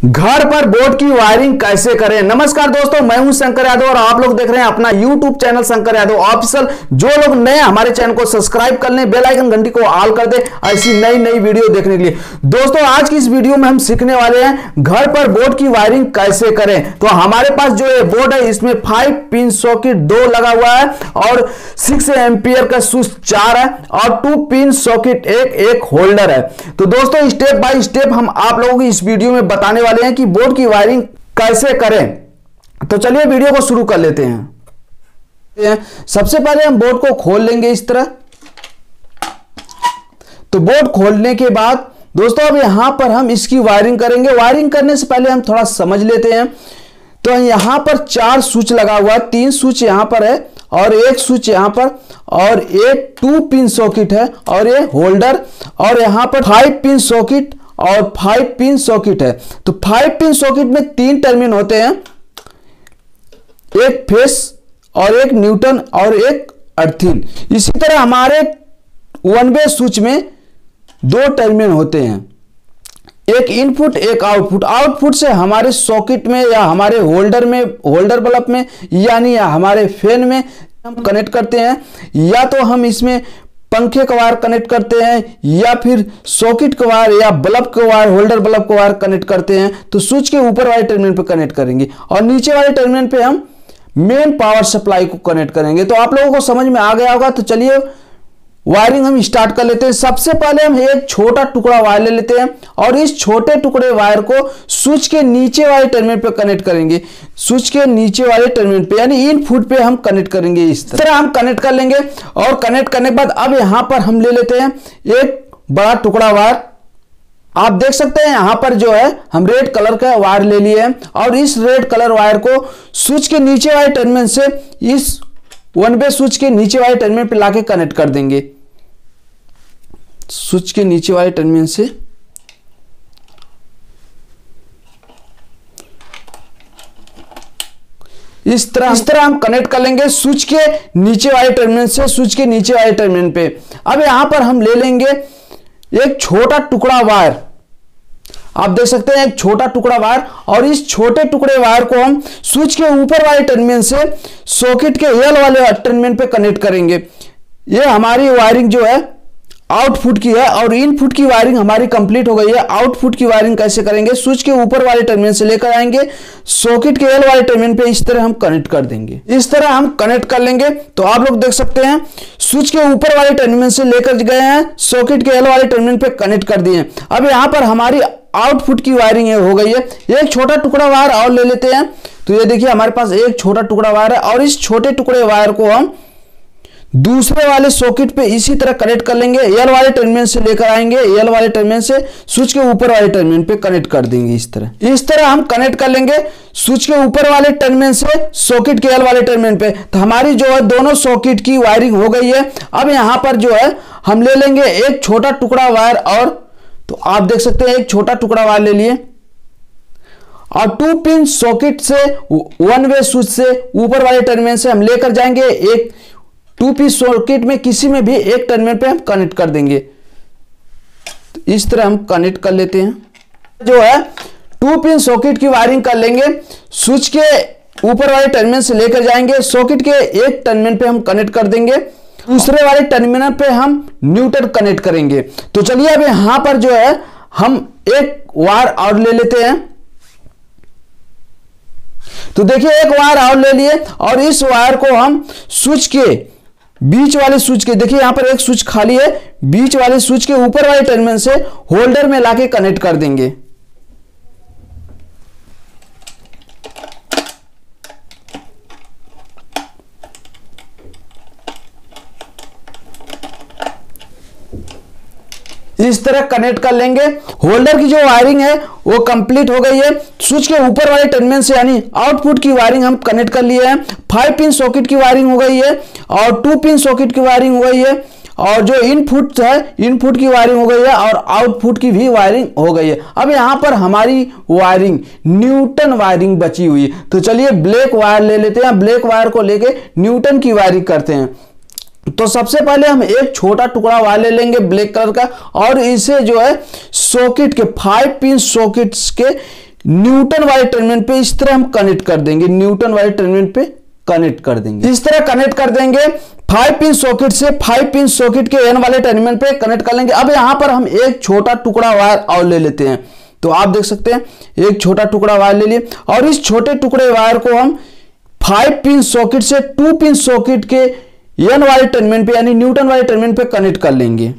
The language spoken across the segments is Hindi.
घर पर बोर्ड की वायरिंग कैसे करें। नमस्कार दोस्तों, मैं हूं शंकर यादव और आप लोग देख रहे हैं अपना YouTube channel Shankar Yadav official. जो लोग नए हमारे चैनल को सब्सक्राइब कर लें, बेल आइकन घंटी को ऑल कर दें ऐसी नई नई वीडियो देखने के लिए। दोस्तों, आज की इस वीडियो में हम सीखने वाले हैं घर पर बोर्ड की वायरिंग कैसे करें। तो हमारे पास जो ये बोर्ड है इसमें 5 पिन सॉकेट 2 लगा हुआ है और 6 एम्पियर का स्विच 4 है और 2 पिन सॉकेट एक होल्डर है। तो दोस्तों, स्टेप बाय स्टेप हम आप लोगों को इस वीडियो में बताने वाले हैं कि बोर्ड की वायरिंग कैसे करें। तो चलिए वीडियो को शुरू कर लेते हैं। सबसे पहले हम बोर्ड को खोल लेंगे इस तरह। तो बोर्ड खोलने के बाद दोस्तों अब यहां पर हम इसकी वायरिंग करेंगे। वायरिंग करने से पहले हम थोड़ा समझ लेते हैं। तो यहां पर 4 स्विच लगा हुआ है, 3 स्विच यहां पर है और 1 स्विच यहां पर और एक 2 पिन सॉकेट है और ये होल्डर और यहां पर 5 पिन सॉकेट और 5 पिन सॉकेट है। तो 5 पिन सॉकेट में 3 टर्मिनल होते हैं, एक फेस और एक न्यूट्रल और एक अर्थिन। इसी तरह हमारे 1 वे स्विच में 2 टर्मिनल होते हैं, एक इनपुट एक आउटपुट। आउटपुट से हमारे सॉकेट में या हमारे होल्डर में, होल्डर बल्ब में यानी या हमारे फैन में हम कनेक्ट करते हैं, या तो हम इसमें पंखे का वायर कनेक्ट करते हैं या फिर सॉकेट का वायर या बल्ब का वायर, होल्डर बल्ब का वायर कनेक्ट करते हैं। तो स्विच के ऊपर वाले टर्मिनल पे कनेक्ट करेंगे और नीचे वाले टर्मिनल पे हम मेन पावर सप्लाई को कनेक्ट करेंगे। तो आप लोगों को समझ में आ गया होगा। तो चलिए वायरिंग हम स्टार्ट कर लेते हैं। सबसे पहले हम एक छोटा टुकड़ा वायर ले लेते हैं और इस छोटे टुकड़े वायर को स्विच के नीचे वाले टर्मिनल पे कनेक्ट करेंगे। स्विच के नीचे वाले टर्मिनल पे यानी इनपुट पे हम कनेक्ट करेंगे। इस तरह हम कनेक्ट कर लेंगे और कनेक्ट करने के बाद अब यहां पर हम ले लेते हैं एक बड़ा टुकड़ा वायर। आप देख सकते हैं यहां पर जो है हम रेड कलर का वायर ले लिए हैं और इस रेड कलर वायर को स्विच के नीचे वाले टर्मिनल से इस 1 वे स्विच के नीचे वाले टर्मिनल पे लाके कनेक्ट कर देंगे। स्विच के नीचे वाले टर्मिनल से इस तरह हम कनेक्ट कर लेंगे स्विच के नीचे वाले टर्मिनल से स्विच के नीचे वाले टर्मिनल पे। अब यहां पर हम ले लेंगे एक छोटा टुकड़ा वायर। आप देख सकते हैं एक छोटा टुकड़ा वायर और इस छोटे टुकड़े वायर को हम स्विच के ऊपर वाले टर्मिनल से सॉकेट के एल वाले टर्मिनल पे कनेक्ट करेंगे। ये हमारी वायरिंग जो है आउटपुट की है और इनपुट की वायरिंग हमारी कंप्लीट हो गई है। आउटपुट की वायरिंग कैसे करेंगे, स्विच के ऊपर वाले टर्मिनल से लेकर आएंगे सॉकेट के एल वाले टर्मिनल पे इस तरह हम कनेक्ट कर देंगे। इस तरह हम कनेक्ट कर लेंगे। तो आप लोग देख सकते हैं स्विच के ऊपर वाले टर्मिनल से लेकर गए हैं सॉकेट के एल वाले टर्मिनल पे कनेक्ट कर दिए। अब यहां पर हमारी आउटपुट की वायरिंग हो गई है। एक छोटा टुकड़ा वायर और ले लेते हैं। तो ये देखिए हमारे पास एक छोटा टुकड़ा वायर है और इस छोटे टुकड़े वायर को हम दूसरे वाले सॉकेट पे इसी तरह कनेक्ट कर लेंगे। एल वाले टर्मिनल से लेकर आएंगे, एल वाले टर्मिनल से स्विच के ऊपर वाले टर्मिनल पे कनेक्ट कर देंगे। इस तरह हम कनेक्ट कर लेंगे स्विच के ऊपर वाले टर्मिनल से सॉकेट के एल वाले टर्मिनल पे। तो हमारी जो है दोनों सॉकेट की वायरिंग हो गई है। अब यहां पर जो है हम ले लेंगे एक छोटा टुकड़ा वायर और तो आप देख सकते हैं एक छोटा टुकड़ा वायर ले लिए और 2 पिन सॉकेट से 1 वे स्विच से ऊपर वाले टर्मिनल से हम लेकर जाएंगे एक 2 पिन सॉकेट में किसी में भी एक टर्मिनल पे हम कनेक्ट कर देंगे। तो इस तरह हम कनेक्ट कर लेते हैं। जो है 2 पिन सॉकेट की वायरिंग कर लेंगे। स्विच के ऊपर वाले टर्मिनल से लेकर जाएंगे सॉकेट के एक टर्मिनल पे हम कनेक्ट कर देंगे, दूसरे वाले टर्मिनल पे हम न्यूट्रल कनेक्ट करेंगे। तो चलिए अब यहां पर जो है हम एक वायर और ले लेते हैं। तो देखिए एक वायर और ले लिए और इस वायर को हम स्विच के बीच वाले स्विच के, देखिए यहां पर एक स्विच खाली है, बीच वाले स्विच के ऊपर वाले टर्मिनल से होल्डर में लाके कनेक्ट कर देंगे। इस तरह कनेक्ट कर लेंगे। होल्डर की जो वायरिंग है वो कंप्लीट हो गई है। स्विच के ऊपर वाले टर्मिनल से यानी आउटपुट की वायरिंग हम कनेक्ट कर लिए हैं। 5 पिन सॉकेट की वायरिंग हो गई है और 2 पिन सॉकेट की वायरिंग हो गई है और जो इनपुट है इनपुट की वायरिंग हो गई है और आउटपुट की भी वायरिंग हो गई है। अब यहां पर हमारी वायरिंग न्यूटन वायरिंग बची हुई है। तो चलिए ब्लैक वायर ले लेते हैं। ब्लैक वायर को लेके न्यूटन की वायरिंग करते हैं। तो सबसे पहले हम एक छोटा टुकड़ा वायर ले लेंगे ब्लैक कलर का और इसे जो है सॉकेट के 5 पिन सॉकेट्स के न्यूट्रल वाले टर्मिनल पे इस तरह हम कनेक्ट कर देंगे, न्यूट्रल वाले टर्मिनल पे कनेक्ट कर देंगे, इस तरह कनेक्ट कर देंगे। 5 पिन सॉकेट से 5 पिन सॉकेट के N वाले टर्मिनल पे कनेक्ट कर लेंगे। अब यहां पर हम एक छोटा टुकड़ा वायर और ले लेते हैं। तो आप देख सकते हैं एक छोटा टुकड़ा वायर ले लिए और इस छोटे टुकड़े वायर को हम 5 पिन सॉकेट से 2 पिन सॉकेट के N वाले टर्मिनल पे यानी न्यूट्रल वाले टर्मिनल पे कनेक्ट कर लेंगे।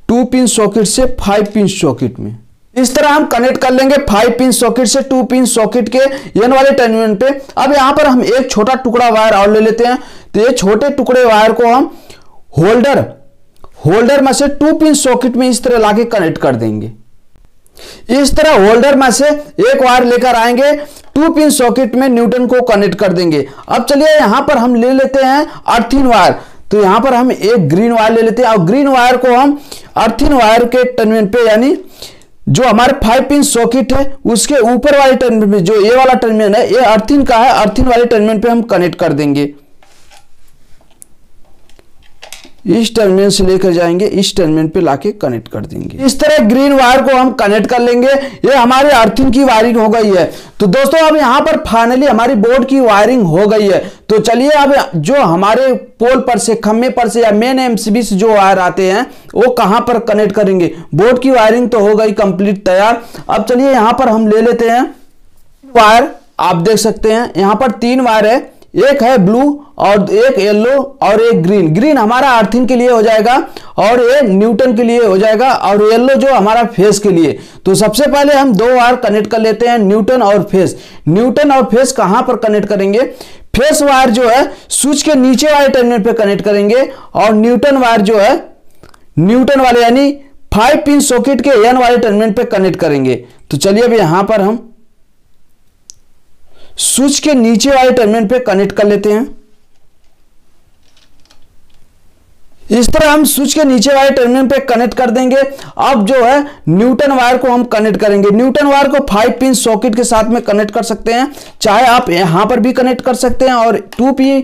2 पिन सॉकेट से 5 पिन सॉकेट में इस तरह हम कनेक्ट कर लेंगे 5 पिन सॉकेट से 2 पिन सॉकेट के N वाले टर्मिनल पे। अब यहां पर हम एक छोटा टुकड़ा वायर और ले लेते हैं। तो ये छोटे टुकड़े वायर को हम होल्डर में से 2 पिन सॉकेट में इस तरह लाके कनेक्ट कर देंगे। इस तरह होल्डर में से एक वायर लेकर आएंगे, 2 पिन सॉकेट में न्यूट्रल को कनेक्ट कर देंगे। अब चलिए यहां पर हम ले लेते हैं अर्थिंग वायर। तो यहां पर हम एक ग्रीन वायर ले लेते हैं और ग्रीन वायर को हम अर्थिंग वायर के टर्मिनल पे यानी जो हमारे 5 पिन सॉकेट है उसके ऊपर वाले टर्मिनल में जो ये वाला टर्मिनल है ये अर्थिंग का है, अर्थिंग वाले टर्मिनल पे हम कनेक्ट कर देंगे। इस टर्मिनल से लेकर जाएंगे, इस टर्मिनल पे लाके कनेक्ट कर देंगे। इस तरह ग्रीन वायर को हम कनेक्ट कर लेंगे। ये हमारे अर्थिंग की वायरिंग हो गई है। तो दोस्तों अब यहां पर फाइनली हमारी बोर्ड की वायरिंग हो गई है। तो चलिए अब जो हमारे पोल पर से, खम्भे पर से या मेन एमसीबी से जो वायर आते हैं वो कहां पर कनेक्ट करेंगे। बोर्ड की वायरिंग तो हो गई कंप्लीट तैयार। अब चलिए यहां पर हम ले लेते हैं वायर। आप देख सकते हैं यहां पर 3 वायर है, एक है ब्लू और एक येलो और एक ग्रीन। ग्रीन हमारा अर्थिंग के लिए हो जाएगा और ये न्यूट्रल के लिए हो जाएगा और येलो जो हमारा फेस के लिए। तो सबसे पहले हम 2 वायर कनेक्ट कर लेते हैं, न्यूट्रल और फेस। न्यूट्रल और फेस कहां पर कनेक्ट करेंगे। फेस वायर जो है स्विच के नीचे वाले टर्मिनल पे कनेक्ट करेंगे और न्यूट्रल वायर जो है न्यूट्रल वाले यानी 5 पिन सॉकेट के N वाले टर्मिनल पे कनेक्ट करेंगे। तो चलिए अब यहां पर हम स्विच के नीचे वाले टर्मिनल पे कनेक्ट कर लेते हैं। इस तरह हम स्विच के नीचे वाले टर्मिनल पे कनेक्ट कर देंगे। अब जो है न्यूट्रल वायर को हम कनेक्ट करेंगे। न्यूट्रल वायर को 5 पिन सॉकेट के साथ में कनेक्ट कर सकते हैं, चाहे आप यहां पर भी कनेक्ट कर सकते हैं और 2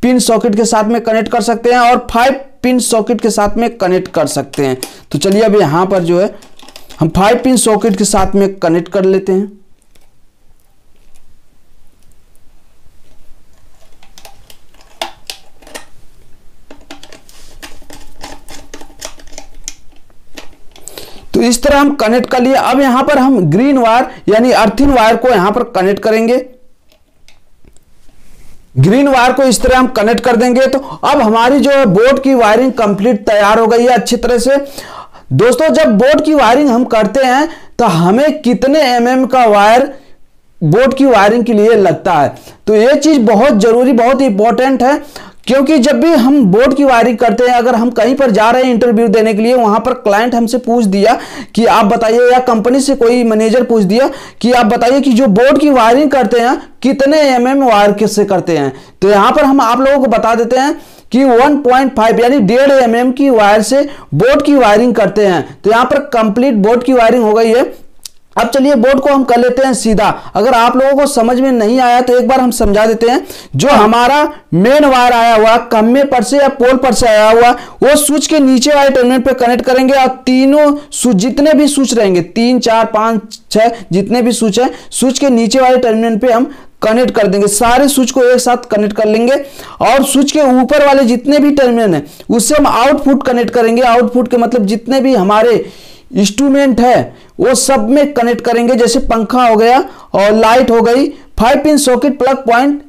पिन सॉकेट के साथ में कनेक्ट कर सकते हैं और 5 पिन सॉकेट के साथ में कनेक्ट कर सकते हैं। तो चलिए अब यहां पर जो है हम 5 पिन सॉकेट के साथ में कनेक्ट कर लेते हैं। तो इस तरह हम कनेक्ट कर लिए। अब यहां पर हम ग्रीन वायर यानी अर्थिंग वायर को यहां पर कनेक्ट करेंगे। ग्रीन वायर को इस तरह हम कनेक्ट कर देंगे। तो अब हमारी जो है बोर्ड की वायरिंग कंप्लीट तैयार हो गई है अच्छी तरह से। दोस्तों जब बोर्ड की वायरिंग हम करते हैं तो हमें कितने mm का वायर बोर्ड की वायरिंग के लिए लगता है, तो यह चीज बहुत जरूरी, बहुत इंपॉर्टेंट है। क्योंकि जब भी हम बोर्ड की वायरिंग करते हैं, अगर हम कहीं पर जा रहे हैं इंटरव्यू देने के लिए, वहां पर क्लाइंट हमसे पूछ दिया कि आप बताइए, या कंपनी से कोई मैनेजर पूछ दिया कि आप बताइए कि जो बोर्ड की वायरिंग करते हैं कितने mm वायर किससे करते हैं, तो यहां पर हम आप लोगों को बता देते हैं कि 1.5 यानी 1.5 mm की वायर से बोर्ड की वायरिंग करते हैं। तो यहां पर कंप्लीट बोर्ड की वायरिंग हो गई है। अब चलिए बोर्ड को हम कर लेते हैं सीधा। अगर आप लोगों को समझ में नहीं आया तो एक बार हम समझा देते हैं। जो हमारा मेन वायर आया हुआ खम्भे पर से या पोल पर से आया हुआ वो स्विच के नीचे वाले टर्मिनल पे कनेक्ट करेंगे और तीनों स्विच जितने भी स्विच रहेंगे 3 4 5 6 जितने भी स्विच है स्विच के नीचे वाले टर्मिनल पे हम कनेक्ट कर देंगे। सारे स्विच को एक साथ कनेक्ट कर लेंगे और स्विच के ऊपर वाले जितने भी टर्मिनल है उससे हम आउटपुट कनेक्ट करेंगे। आउटपुट के मतलब जितने भी हमारे इंस्ट्रूमेंट है वो सब में कनेक्ट करेंगे, जैसे पंखा हो गया और लाइट हो गई, 5 पिन सॉकेट प्लग पॉइंट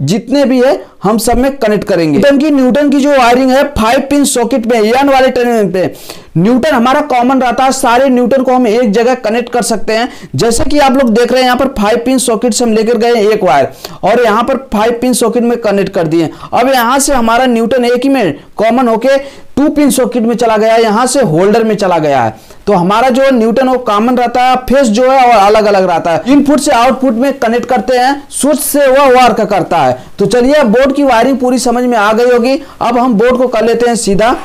जितने भी है हम सब में कनेक्ट करेंगे। न्यूट्रल की जो वायरिंग है 5 पिन सॉकेट में N वाले टर्मिनल पे न्यूट्रल हमारा कॉमन रहता है। सारे न्यूट्रल को हम एक जगह कनेक्ट कर सकते हैं। जैसे कि आप लोग देख रहे हैं यहाँ पर 5 पिन सॉकेट से हम लेकर गए एक वायर और यहाँ पर 5 पिन सॉकेट में कनेक्ट कर दिए। अब यहाँ से हमारा न्यूट्रल एक ही में कॉमन होके 2 पिन सॉकेट में चला गया है, यहाँ से होल्डर में चला गया है। तो हमारा जो न्यूट्रल वो कॉमन रहता है, फेस जो है और अलग अलग रहता है। इनपुट से आउटपुट में कनेक्ट करते हैं, स्विच से वह वर्क करता है। तो चलिए बोर्ड की वायरिंग पूरी समझ में आ गई होगी। अब हम बोर्ड को कर लेते हैं सीधा।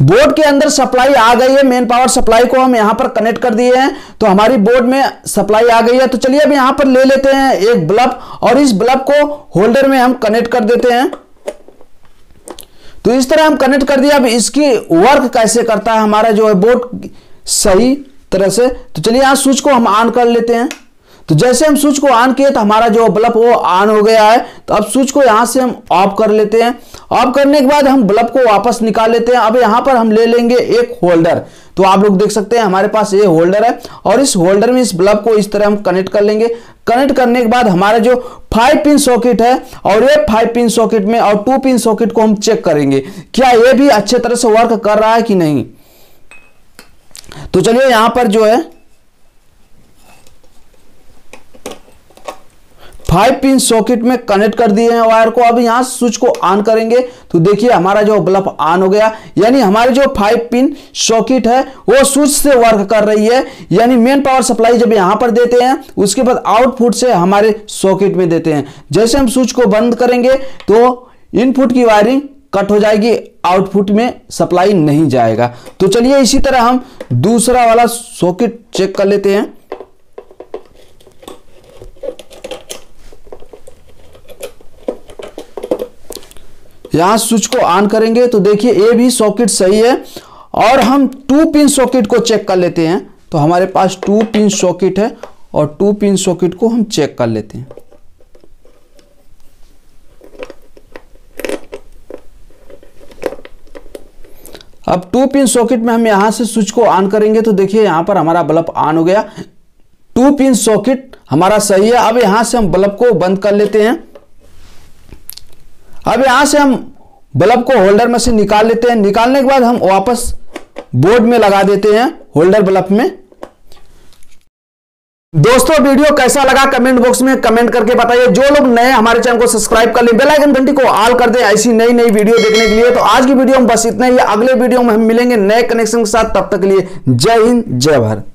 बोर्ड के अंदर सप्लाई आ गई है, मेन पावर सप्लाई को हम यहां पर कनेक्ट कर दिए हैं तो हमारी बोर्ड में सप्लाई आ गई है। तो चलिए अब यहां पर ले लेते हैं एक बल्ब और इस बल्ब को होल्डर में हम कनेक्ट कर देते हैं। तो इस तरह हम कनेक्ट कर दिया। अब इसकी वर्क कैसे करता है हमारा जो है बोर्ड सही तरह से, तो चलिए यहां स्विच को हम ऑन कर लेते हैं। तो जैसे हम स्विच को ऑन किए तो हमारा जो बल्ब वो ऑन हो गया है। तो अब स्विच को यहां से हम ऑफ कर लेते हैं। ऑफ करने के बाद हम बल्ब को वापस निकाल लेते हैं। अब यहां पर हम ले लेंगे एक होल्डर। तो आप लोग देख सकते हैं हमारे पास ये होल्डर है और इस होल्डर में इस बल्ब को इस तरह हम कनेक्ट कर लेंगे। कनेक्ट करने के बाद हमारा जो 5 पिन सॉकेट है और ये 5 पिन सॉकेट में और 2 पिन सॉकेट को हम चेक करेंगे क्या ये भी अच्छे तरह से वर्क कर रहा है कि नहीं। तो चलिए यहां पर जो है 5 पिन सॉकेट में कनेक्ट कर दिए हैं वायर को। अब यहां स्विच को ऑन करेंगे तो देखिए हमारा जो बल्ब ऑन हो गया, यानी हमारे जो 5 पिन सॉकेट है वो स्विच से वर्क कर रही है। यानी मेन पावर सप्लाई जब यहां पर देते हैं उसके बाद आउटपुट से हमारे सॉकेट में देते हैं। जैसे हम स्विच को बंद करेंगे तो इनपुट की वायरिंग कट हो जाएगी, आउटपुट में सप्लाई नहीं जाएगा। तो चलिए इसी तरह हम दूसरा वाला सॉकेट चेक कर लेते हैं। यहां स्विच को ऑन करेंगे तो देखिए ये भी सॉकेट सही है। और हम 2 पिन सॉकेट को चेक कर लेते हैं। तो हमारे पास 2 पिन सॉकेट है और 2 पिन सॉकेट को हम चेक कर लेते हैं। अब 2 पिन सॉकेट में हम यहां से स्विच को ऑन करेंगे तो देखिए यहां पर हमारा बल्ब ऑन हो गया। 2 पिन सॉकेट हमारा सही है। अब यहां से हम बल्ब को बंद कर लेते हैं। अब यहां से हम बल्ब को होल्डर में से निकाल लेते हैं। निकालने के बाद हम वापस बोर्ड में लगा देते हैं होल्डर बल्ब में। दोस्तों वीडियो कैसा लगा कमेंट बॉक्स में कमेंट करके बताइए। जो लोग नए हमारे चैनल को सब्सक्राइब कर लें, बेल आइकन घंटी को ऑल कर दें ऐसी नई नई वीडियो देखने के लिए। तो आज की वीडियो में बस इतना ही। अगले वीडियो में हम मिलेंगे नए कनेक्शन के साथ। तब तक के लिए जय हिंद जय भारत।